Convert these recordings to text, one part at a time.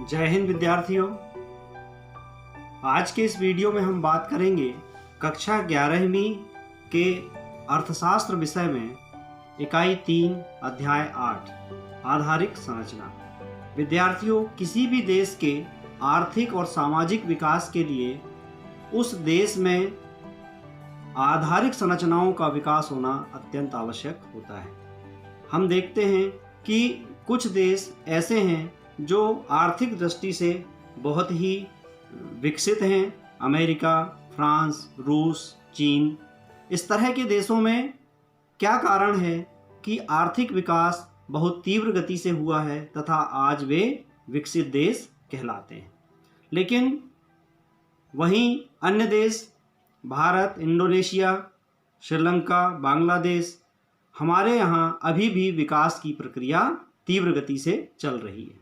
जय हिंद विद्यार्थियों। आज के इस वीडियो में हम बात करेंगे कक्षा 11वीं के अर्थशास्त्र विषय में इकाई 3 अध्याय 8 आधारिक संरचना। विद्यार्थियों, किसी भी देश के आर्थिक और सामाजिक विकास के लिए उस देश में आधारिक संरचनाओं का विकास होना अत्यंत आवश्यक होता है। हम देखते हैं कि कुछ देश ऐसे हैं जो आर्थिक दृष्टि से बहुत ही विकसित हैं। अमेरिका, फ्रांस, रूस, चीन, इस तरह के देशों में क्या कारण है कि आर्थिक विकास बहुत तीव्र गति से हुआ है तथा आज वे विकसित देश कहलाते हैं। लेकिन वहीं अन्य देश भारत, इंडोनेशिया, श्रीलंका, बांग्लादेश, हमारे यहाँ अभी भी विकास की प्रक्रिया तीव्र गति से चल रही है।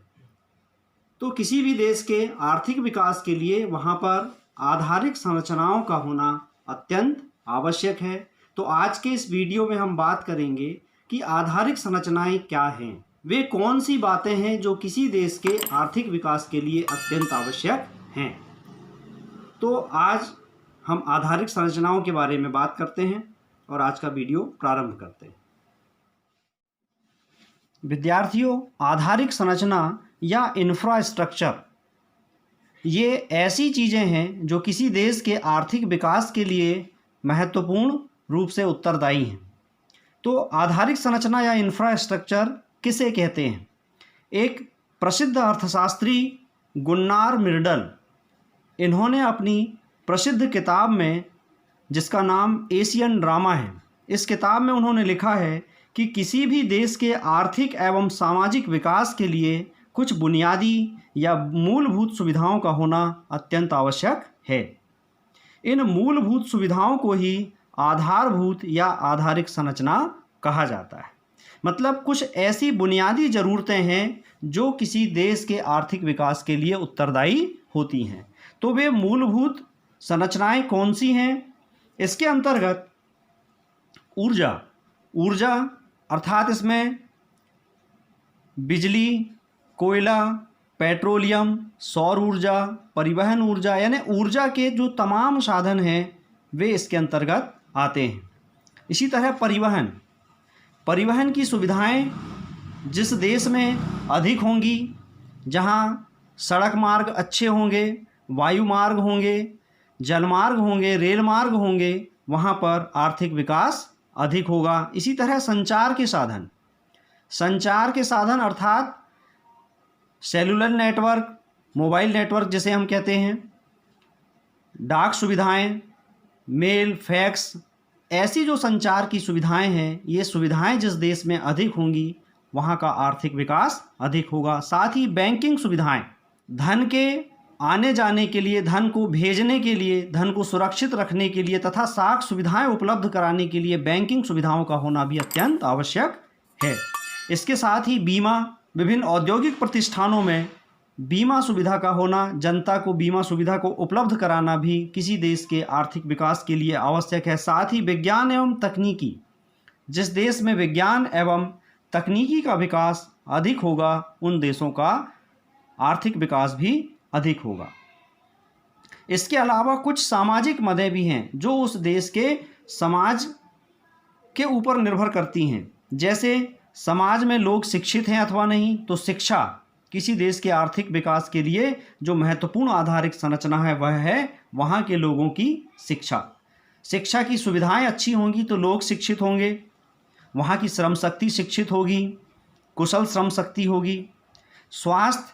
तो किसी भी देश के आर्थिक विकास के लिए वहाँ पर आधारिक संरचनाओं का होना अत्यंत आवश्यक है। तो आज के इस वीडियो में हम बात करेंगे कि आधारिक संरचनाएं क्या हैं, वे कौन सी बातें हैं जो किसी देश के आर्थिक विकास के लिए अत्यंत आवश्यक हैं। तो आज हम आधारिक संरचनाओं के बारे में बात करते हैं और आज का वीडियो प्रारंभ करते हैं। विद्यार्थियों, आधारिक संरचना या इंफ्रास्ट्रक्चर ये ऐसी चीज़ें हैं जो किसी देश के आर्थिक विकास के लिए महत्वपूर्ण रूप से उत्तरदायी हैं। तो आधारिक संरचना या इंफ्रास्ट्रक्चर किसे कहते हैं? एक प्रसिद्ध अर्थशास्त्री गुन्नार मिर्डल, इन्होंने अपनी प्रसिद्ध किताब में, जिसका नाम एशियन ड्रामा है, इस किताब में उन्होंने लिखा है कि किसी भी देश के आर्थिक एवं सामाजिक विकास के लिए कुछ बुनियादी या मूलभूत सुविधाओं का होना अत्यंत आवश्यक है। इन मूलभूत सुविधाओं को ही आधारभूत या आधारिक संरचना कहा जाता है। मतलब कुछ ऐसी बुनियादी ज़रूरतें हैं जो किसी देश के आर्थिक विकास के लिए उत्तरदायी होती हैं। तो वे मूलभूत संरचनाएं कौन सी हैं? इसके अंतर्गत ऊर्जा अर्थात इसमें बिजली, कोयला, पेट्रोलियम, सौर ऊर्जा, परिवहन ऊर्जा, यानी ऊर्जा के जो तमाम साधन हैं वे इसके अंतर्गत आते हैं। इसी तरह परिवहन की सुविधाएं जिस देश में अधिक होंगी, जहां सड़क मार्ग अच्छे होंगे, वायु मार्ग होंगे, जलमार्ग होंगे, रेल मार्ग होंगे, वहाँ पर आर्थिक विकास अधिक होगा। इसी तरह संचार के साधन अर्थात सेलुलर नेटवर्क, मोबाइल नेटवर्क जिसे हम कहते हैं, डाक सुविधाएं, मेल, फैक्स, ऐसी जो संचार की सुविधाएं हैं, ये सुविधाएं जिस देश में अधिक होंगी वहाँ का आर्थिक विकास अधिक होगा। साथ ही बैंकिंग सुविधाएं, धन के आने जाने के लिए, धन को भेजने के लिए, धन को सुरक्षित रखने के लिए तथा साख सुविधाएं उपलब्ध कराने के लिए बैंकिंग सुविधाओं का होना भी अत्यंत आवश्यक है। इसके साथ ही बीमा, विभिन्न औद्योगिक प्रतिष्ठानों में बीमा सुविधा का होना, जनता को बीमा सुविधा को उपलब्ध कराना भी किसी देश के आर्थिक विकास के लिए आवश्यक है। साथ ही विज्ञान एवं तकनीकी, जिस देश में विज्ञान एवं तकनीकी का विकास अधिक होगा उन देशों का आर्थिक विकास भी अधिक होगा। इसके अलावा कुछ सामाजिक मदें भी हैं जो उस देश के समाज के ऊपर निर्भर करती हैं। जैसे समाज में लोग शिक्षित हैं अथवा नहीं, तो शिक्षा किसी देश के आर्थिक विकास के लिए जो महत्वपूर्ण आधारिक संरचना है वह है वहाँ के लोगों की शिक्षा की सुविधाएं अच्छी होंगी तो लोग शिक्षित होंगे, वहाँ की श्रम शक्ति शिक्षित होगी, कुशल श्रम शक्ति होगी। स्वास्थ्य,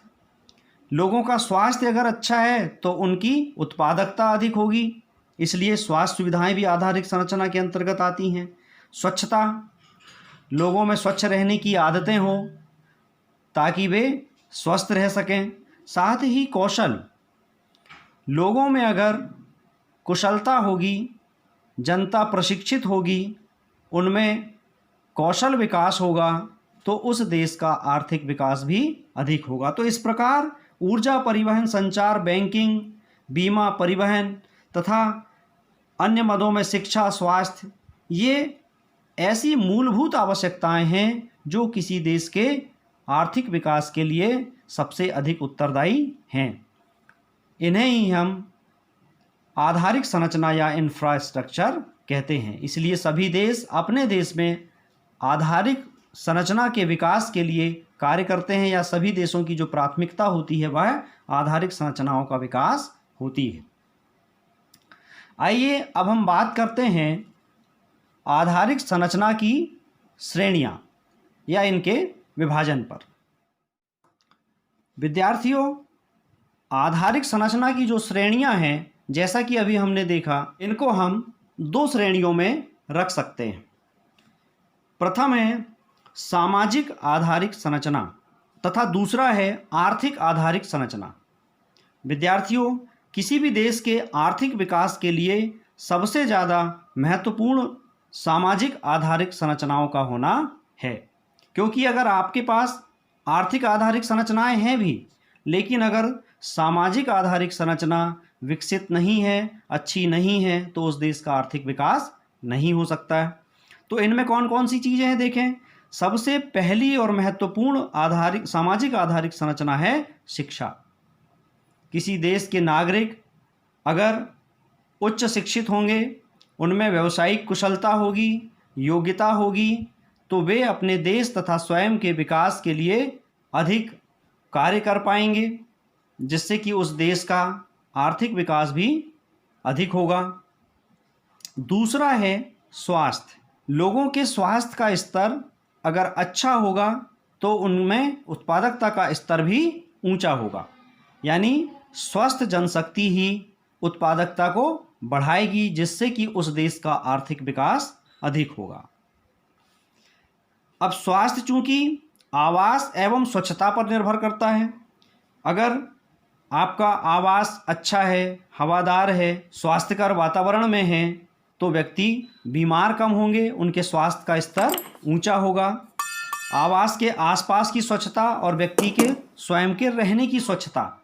लोगों का स्वास्थ्य अगर अच्छा है तो उनकी उत्पादकता अधिक होगी, इसलिए स्वास्थ्य सुविधाएं भी आधारिक संरचना के अंतर्गत आती हैं। स्वच्छता, लोगों में स्वच्छ रहने की आदतें हों ताकि वे स्वस्थ रह सकें। साथ ही कौशल, लोगों में अगर कुशलता होगी, जनता प्रशिक्षित होगी, उनमें कौशल विकास होगा तो उस देश का आर्थिक विकास भी अधिक होगा। तो इस प्रकार ऊर्जा, परिवहन, संचार, बैंकिंग, बीमा, परिवहन तथा अन्य मदों में शिक्षा, स्वास्थ्य, ये ऐसी मूलभूत आवश्यकताएं हैं जो किसी देश के आर्थिक विकास के लिए सबसे अधिक उत्तरदायी हैं। इन्हें ही हम आधारिक संरचना या इंफ्रास्ट्रक्चर कहते हैं। इसलिए सभी देश अपने देश में आधारिक संरचना के विकास के लिए कार्य करते हैं, या सभी देशों की जो प्राथमिकता होती है वह आधारिक संरचनाओं का विकास होती है। आइए अब हम बात करते हैं आधारिक संरचना की श्रेणियां या इनके विभाजन पर। विद्यार्थियों, आधारिक संरचना की जो श्रेणियां हैं, जैसा कि अभी हमने देखा, इनको हम दो श्रेणियों में रख सकते हैं। प्रथम है सामाजिक आधारिक संरचना तथा दूसरा है आर्थिक आधारिक संरचना। विद्यार्थियों, किसी भी देश के आर्थिक विकास के लिए सबसे ज़्यादा महत्वपूर्ण सामाजिक आधारिक संरचनाओं का होना है, क्योंकि अगर आपके पास आर्थिक आधारिक संरचनाएं हैं भी, लेकिन अगर सामाजिक आधारिक संरचना विकसित नहीं है, अच्छी नहीं है, तो उस देश का आर्थिक विकास नहीं हो सकता है। तो इनमें कौन कौन सी चीज़ें हैं देखें। सबसे पहली और महत्वपूर्ण आधारिक सामाजिक आधारिक संरचना है शिक्षा। किसी देश के नागरिक अगर उच्च शिक्षित होंगे, उनमें व्यावसायिक कुशलता होगी, योग्यता होगी, तो वे अपने देश तथा स्वयं के विकास के लिए अधिक कार्य कर पाएंगे, जिससे कि उस देश का आर्थिक विकास भी अधिक होगा। दूसरा है स्वास्थ्य। लोगों के स्वास्थ्य का स्तर अगर अच्छा होगा तो उनमें उत्पादकता का स्तर भी ऊंचा होगा, यानी स्वस्थ जनशक्ति ही उत्पादकता को बढ़ाएगी, जिससे कि उस देश का आर्थिक विकास अधिक होगा। अब स्वास्थ्य चूंकि आवास एवं स्वच्छता पर निर्भर करता है। अगर आपका आवास अच्छा है, हवादार है, स्वास्थ्यकर वातावरण में है, तो व्यक्ति बीमार कम होंगे, उनके स्वास्थ्य का स्तर ऊंचा होगा। आवास के आसपास की स्वच्छता और व्यक्ति के स्वयं के रहने की स्वच्छता,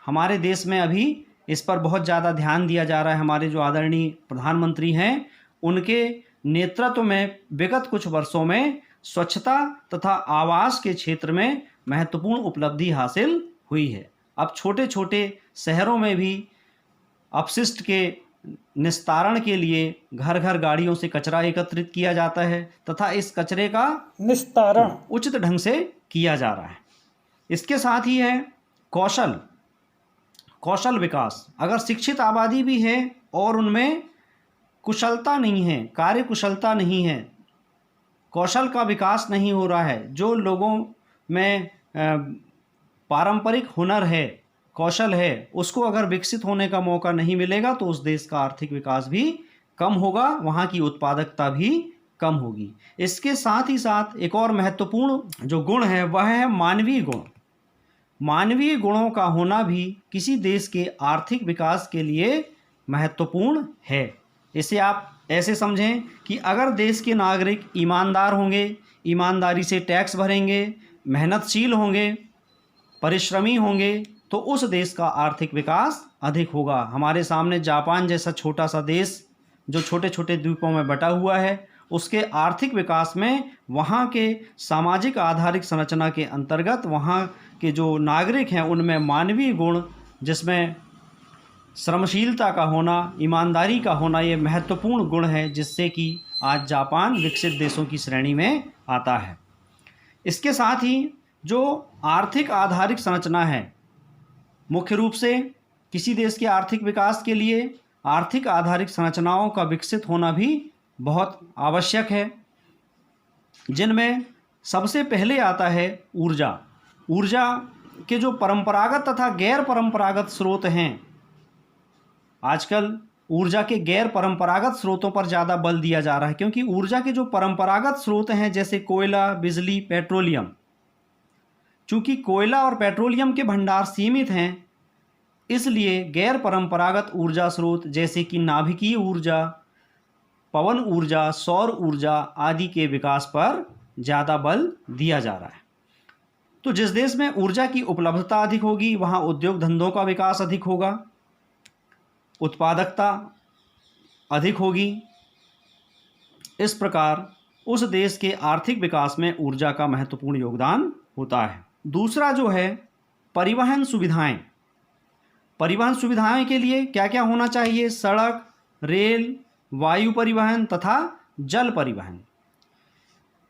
हमारे देश में अभी इस पर बहुत ज़्यादा ध्यान दिया जा रहा है। हमारे जो आदरणीय प्रधानमंत्री हैं, उनके नेतृत्व में विगत कुछ वर्षों में स्वच्छता तथा आवास के क्षेत्र में महत्वपूर्ण उपलब्धि हासिल हुई है। अब छोटे छोटे शहरों में भी अपशिष्ट के निस्तारण के लिए घर घर गाड़ियों से कचरा एकत्रित किया जाता है तथा इस कचरे का निस्तारण उचित ढंग से किया जा रहा है। इसके साथ ही है कौशल विकास। अगर शिक्षित आबादी भी है और उनमें कुशलता नहीं है, कार्य कुशलता नहीं है, कौशल का विकास नहीं हो रहा है, जो लोगों में पारंपरिक हुनर है, कौशल है, उसको अगर विकसित होने का मौका नहीं मिलेगा तो उस देश का आर्थिक विकास भी कम होगा, वहाँ की उत्पादकता भी कम होगी। इसके साथ ही साथ एक और महत्वपूर्ण जो गुण है वह है मानवीय गुण। मानवीय गुणों का होना भी किसी देश के आर्थिक विकास के लिए महत्वपूर्ण है। इसे आप ऐसे समझें कि अगर देश के नागरिक ईमानदार होंगे, ईमानदारी से टैक्स भरेंगे, मेहनतशील होंगे, परिश्रमी होंगे, तो उस देश का आर्थिक विकास अधिक होगा। हमारे सामने जापान जैसा छोटा सा देश जो छोटे छोटे द्वीपों में बटा हुआ है, उसके आर्थिक विकास में वहाँ के सामाजिक आधारिक संरचना के अंतर्गत वहाँ के जो नागरिक हैं उनमें मानवीय गुण, जिसमें श्रमशीलता का होना, ईमानदारी का होना, ये महत्वपूर्ण गुण है, जिससे कि आज जापान विकसित देशों की श्रेणी में आता है। इसके साथ ही जो आर्थिक आधारिक संरचना है, मुख्य रूप से किसी देश के आर्थिक विकास के लिए आर्थिक आधारिक संरचनाओं का विकसित होना भी बहुत आवश्यक है, जिनमें सबसे पहले आता है ऊर्जा। ऊर्जा के जो परंपरागत तथा गैर परंपरागत स्रोत हैं, आजकल ऊर्जा के गैर परंपरागत स्रोतों पर ज़्यादा बल दिया जा रहा है, क्योंकि ऊर्जा के जो परंपरागत स्रोत हैं जैसे कोयला, बिजली, पेट्रोलियम, चूँकि कोयला और पेट्रोलियम के भंडार सीमित हैं, इसलिए गैर परंपरागत ऊर्जा स्रोत जैसे कि नाभिकीय ऊर्जा, पवन ऊर्जा, सौर ऊर्जा आदि के विकास पर ज़्यादा बल दिया जा रहा है। तो जिस देश में ऊर्जा की उपलब्धता अधिक होगी, वहाँ उद्योग धंधों का विकास अधिक होगा, उत्पादकता अधिक होगी। इस प्रकार उस देश के आर्थिक विकास में ऊर्जा का महत्वपूर्ण योगदान होता है। दूसरा जो है परिवहन सुविधाएं। परिवहन सुविधाएं के लिए क्या क्या होना चाहिए? सड़क, रेल, वायु परिवहन तथा जल परिवहन।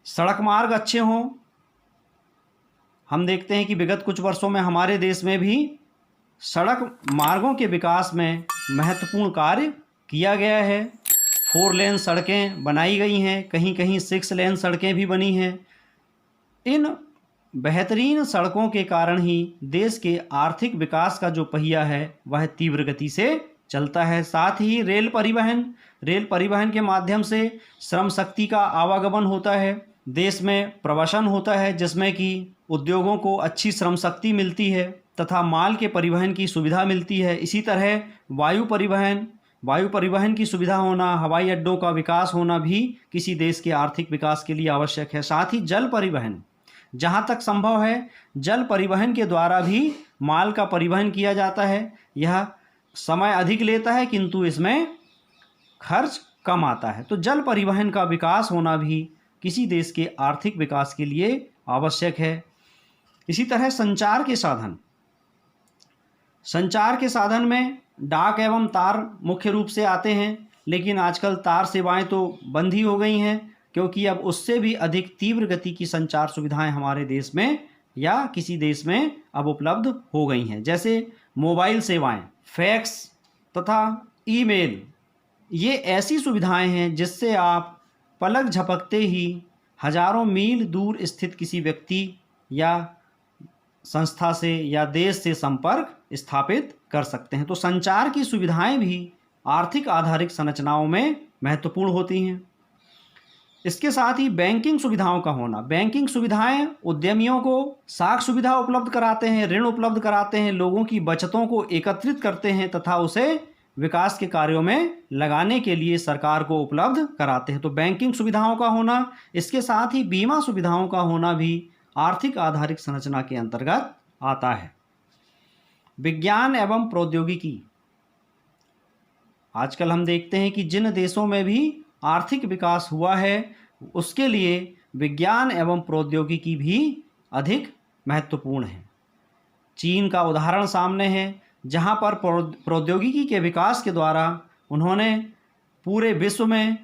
सड़क मार्ग अच्छे हों। हम देखते हैं कि विगत कुछ वर्षों में हमारे देश में भी सड़क मार्गों के विकास में महत्वपूर्ण कार्य किया गया है। 4 लेन सड़कें बनाई गई हैं, कहीं कहीं 6 लेन सड़कें भी बनी हैं। इन बेहतरीन सड़कों के कारण ही देश के आर्थिक विकास का जो पहिया है वह तीव्र गति से चलता है। साथ ही रेल परिवहन के माध्यम से श्रम शक्ति का आवागमन होता है, देश में प्रवासन होता है, जिसमें कि उद्योगों को अच्छी श्रम शक्ति मिलती है तथा माल के परिवहन की सुविधा मिलती है। इसी तरह वायु परिवहन की सुविधा होना, हवाई अड्डों का विकास होना भी किसी देश के आर्थिक विकास के लिए आवश्यक है। साथ ही जल परिवहन, जहाँ तक संभव है जल परिवहन के द्वारा भी माल का परिवहन किया जाता है। यह समय अधिक लेता है किंतु इसमें खर्च कम आता है। तो जल परिवहन का विकास होना भी किसी देश के आर्थिक विकास के लिए आवश्यक है। इसी तरह संचार के साधन में डाक एवं तार मुख्य रूप से आते हैं, लेकिन आजकल तार सेवाएं तो बंद ही हो गई हैं, क्योंकि अब उससे भी अधिक तीव्र गति की संचार सुविधाएं हमारे देश में या किसी देश में अब उपलब्ध हो गई हैं। जैसे मोबाइल सेवाएं, फैक्स तथा ईमेल, ये ऐसी सुविधाएं हैं जिससे आप पलक झपकते ही हजारों मील दूर स्थित किसी व्यक्ति या संस्था से या देश से संपर्क स्थापित कर सकते हैं। तो संचार की सुविधाएं भी आर्थिक आधारित संरचनाओं में महत्वपूर्ण होती हैं। इसके साथ ही बैंकिंग सुविधाओं का होना। बैंकिंग सुविधाएं उद्यमियों को साख सुविधा उपलब्ध कराते हैं, ऋण उपलब्ध कराते हैं, लोगों की बचतों को एकत्रित करते हैं तथा उसे विकास के कार्यों में लगाने के लिए सरकार को उपलब्ध कराते हैं। तो बैंकिंग सुविधाओं का होना, इसके साथ ही बीमा सुविधाओं का होना भी आर्थिक आधारित संरचना के अंतर्गत आता है। विज्ञान एवं प्रौद्योगिकी। आजकल हम देखते हैं कि जिन देशों में भी आर्थिक विकास हुआ है उसके लिए विज्ञान एवं प्रौद्योगिकी भी अधिक महत्वपूर्ण है। चीन का उदाहरण सामने है, जहां पर प्रौद्योगिकी के विकास के द्वारा उन्होंने पूरे विश्व में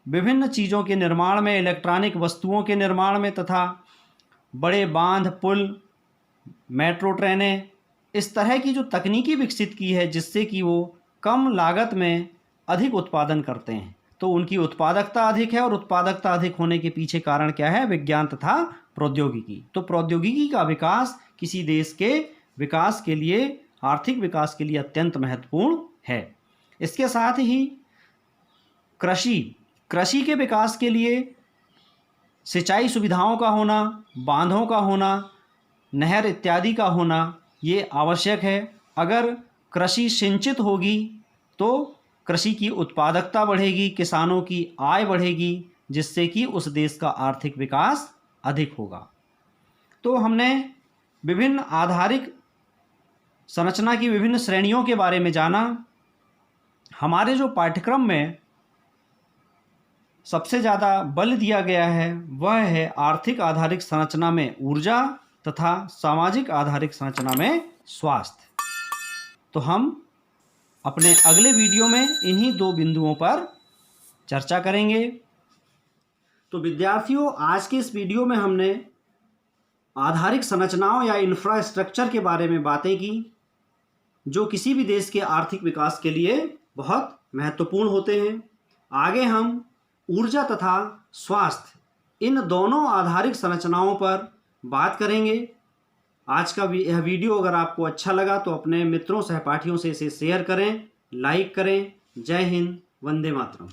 विभिन्न चीज़ों के निर्माण में, इलेक्ट्रॉनिक वस्तुओं के निर्माण में तथा बड़े बांध, पुल, मेट्रो ट्रेनें, इस तरह की जो तकनीकी विकसित की है जिससे कि वो कम लागत में अधिक उत्पादन करते हैं। तो उनकी उत्पादकता अधिक है और उत्पादकता अधिक होने के पीछे कारण क्या है? विज्ञान तथा प्रौद्योगिकी। तो प्रौद्योगिकी का विकास किसी देश के विकास के लिए, आर्थिक विकास के लिए अत्यंत महत्वपूर्ण है। इसके साथ ही कृषि के विकास के लिए सिंचाई सुविधाओं का होना, बांधों का होना, नहर इत्यादि का होना ये आवश्यक है। अगर कृषि सिंचित होगी तो कृषि की उत्पादकता बढ़ेगी, किसानों की आय बढ़ेगी, जिससे कि उस देश का आर्थिक विकास अधिक होगा। तो हमने विभिन्न आधारिक संरचना की विभिन्न श्रेणियों के बारे में जाना। हमारे जो पाठ्यक्रम में सबसे ज़्यादा बल दिया गया है वह है आर्थिक आधारिक संरचना में ऊर्जा तथा सामाजिक आधारिक संरचना में स्वास्थ्य। तो हम अपने अगले वीडियो में इन्हीं 2 बिंदुओं पर चर्चा करेंगे। तो विद्यार्थियों, आज के इस वीडियो में हमने आधारिक संरचनाओं या इंफ्रास्ट्रक्चर के बारे में बातें की, जो किसी भी देश के आर्थिक विकास के लिए बहुत महत्वपूर्ण होते हैं। आगे हम ऊर्जा तथा स्वास्थ्य, इन दोनों आधारिक संरचनाओं पर बात करेंगे। आज का यह वीडियो अगर आपको अच्छा लगा तो अपने मित्रों, सहपाठियों से इसे शेयर करें, लाइक करें। जय हिंद, वंदे मातरम।